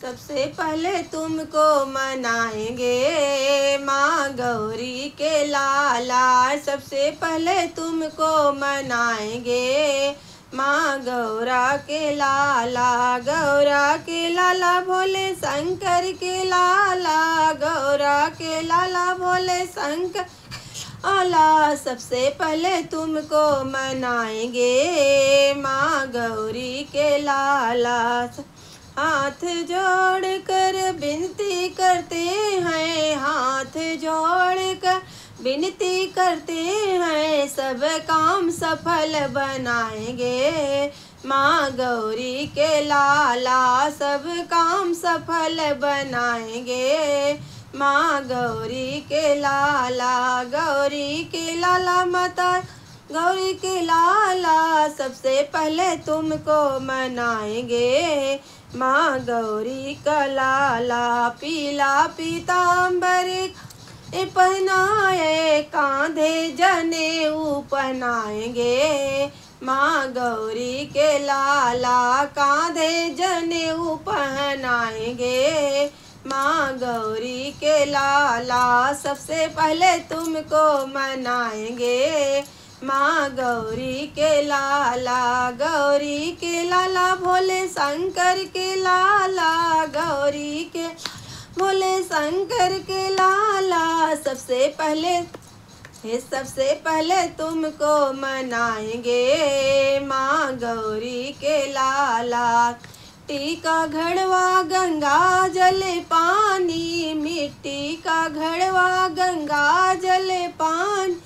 सबसे पहले तुमको मनाएंगे माँ गौरी के लाला। सबसे पहले तुमको मनाएंगे माँ गौरा के लाला। गौरा के लाला भोले शंकर के लाला। गौरा के लाला भोले शंकर लाला। सबसे पहले तुमको मनाएंगे माँ गौरी के लाला। हाथ जोड़ कर विनती करते हैं, हाथ जोड़ कर विनती करते हैं, सब काम सफल बनाएंगे माँ गौरी के लाला। सब काम सफल बनाएंगे माँ गौरी के लाला। गौरी के लाला माता गौरी के लाला। सबसे पहले तुमको मनाएंगे माँ गौरी का लाला। पीला पीताम्बर पहनाए, कांधे जनेऊ पहनाएंगे माँ गौरी के लाला। कांधे जनेऊ पहनाएंगे माँ गौरी के लाला। सबसे पहले तुमको मनाएंगे माँ गौरी के लाला। गौरी के लाला भोले शंकर के लाला। गौरी के भोले शंकर के लाला। सबसे पहले तुमको मनाएंगे माँ गौरी के लाला। मिट्टी का घड़वा गंगा जल पानी, मिट्टी का घड़वा गंगा जल पानी।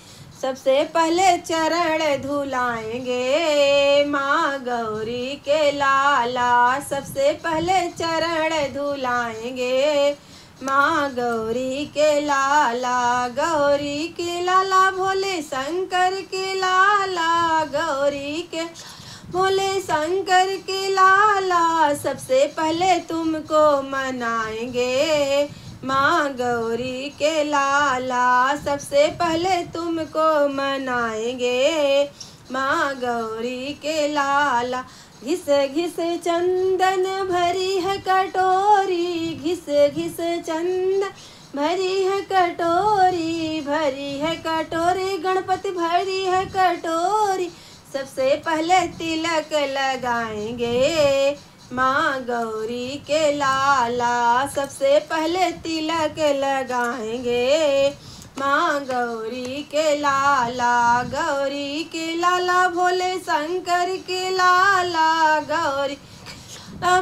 सबसे पहले चरण धुलाएंगे माँ गौरी के लाला। सबसे पहले चरण धुलाएंगे माँ गौरी के लाला। गौरी के लाला भोले शंकर के लाला। गौरी के भोले शंकर के लाला। सबसे पहले तुमको मनाएंगे माँ गौरी के लाला। सबसे पहले तुमको मनाएंगे माँ गौरी के लाला। घिस घिस चंदन भरी है कटोरी, घिस घिस चंदन भरी है कटोरी, भरी है कटोरी गणपति भरी है कटोरी। सबसे पहले तिलक लगाएंगे माँ गौरी के लाला। सबसे पहले तिलक लगाएंगे माँ गौरी के लाला। गौरी के लाला भोले शंकर के लाला। गौरी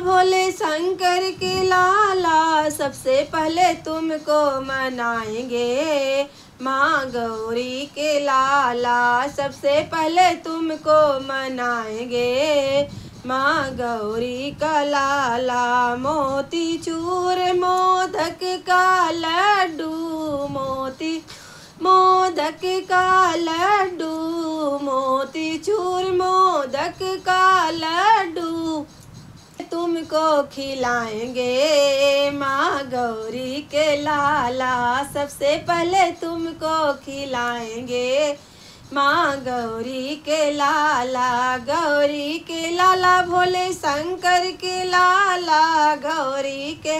भोले शंकर के लाला। सबसे पहले तुमको मनाएंगे माँ गौरी के लाला। सबसे पहले तुमको मनाएंगे माँ गौरी का लाला। मोती चूर मोदक का लड्डू, मोदक का लड्डू, मोती चूर मोदक का लड्डू तुमको खिलाएंगे माँ गौरी के लाला। सबसे पहले तुमको खिलाएंगे माँ गौरी के लाला। गौरी के लाला भोले शंकर के लाला। गौरी के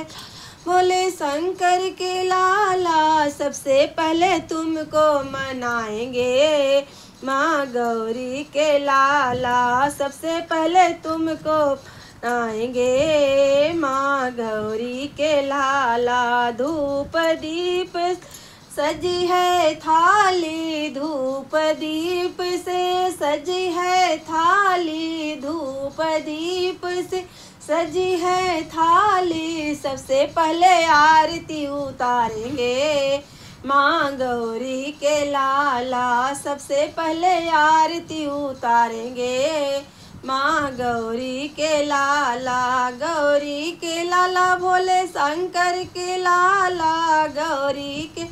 भोले शंकर के लाला। सबसे पहले तुमको मनाएंगे माँ गौरी के लाला। सबसे पहले तुमको आएंगे माँ गौरी के लाला। धूप दीप सजी है थाली, धूप दीप से सजी है थाली, धूप दीप से सजी है थाली। सबसे पहले आरती उतारेंगे माँ गौरी के लाला। सबसे पहले आरती उतारेंगे माँ गौरी के लाला। गौरी के लाला भोले शंकर के लाला। गौरी के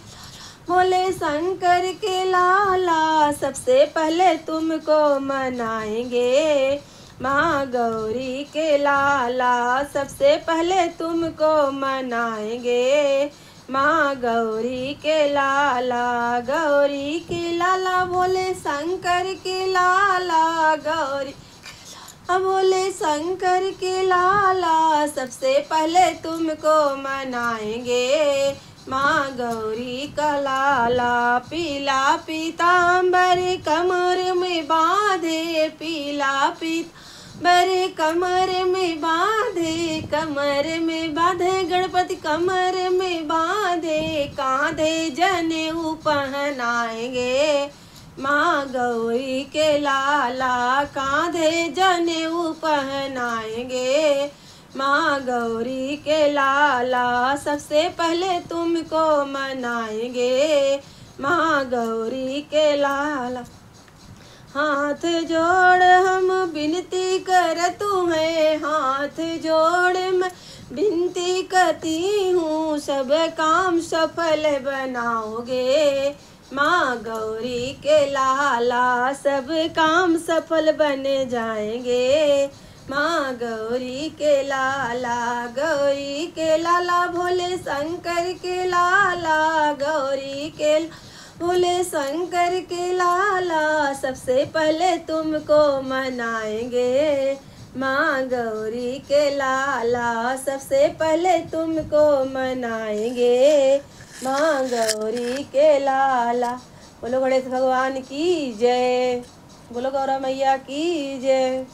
भोले शंकर के लाला। सबसे पहले तुमको मनाएंगे माँ गौरी के लाला। सबसे पहले तुमको मनाएंगे माँ गौरी के लाला। गौरी के लाला भोले शंकर के लाला। गौरी अब बोले शंकर के लाला सबसे पहले तुमको मनाएंगे। माँ गौरी का लाला पीला पीताम्बर कमर में बांधे, पीला पीताम्बर कमर में बांधे, कमर में बांधे गणपति कमर में बांधे, कांधे जनेऊ पहनाएंगे। माँ गौरी के लाला कांधे जनेऊ पहनाएंगे। माँ गौरी के लाला सबसे पहले तुमको मनाएंगे। माँ गौरी के लाला हाथ जोड़ हम विनती करतू हैं, हाथ जोड़ मैं विनती करती हूँ, सब काम सफल बनाओगे। माँ गौरी के लाला सब काम सफल बन जाएंगे। माँ गौरी के लाला, गौरी के लाला भोले शंकर के लाला, गौरी के भोले शंकर के लाला सबसे पहले तुमको मनाएंगे। माँ गौरी के लाला सबसे पहले तुमको मनाएंगे। माँ गौरी के लाला। बोलो गणेश भगवान की जय, बोलो गौरा मैया की जय।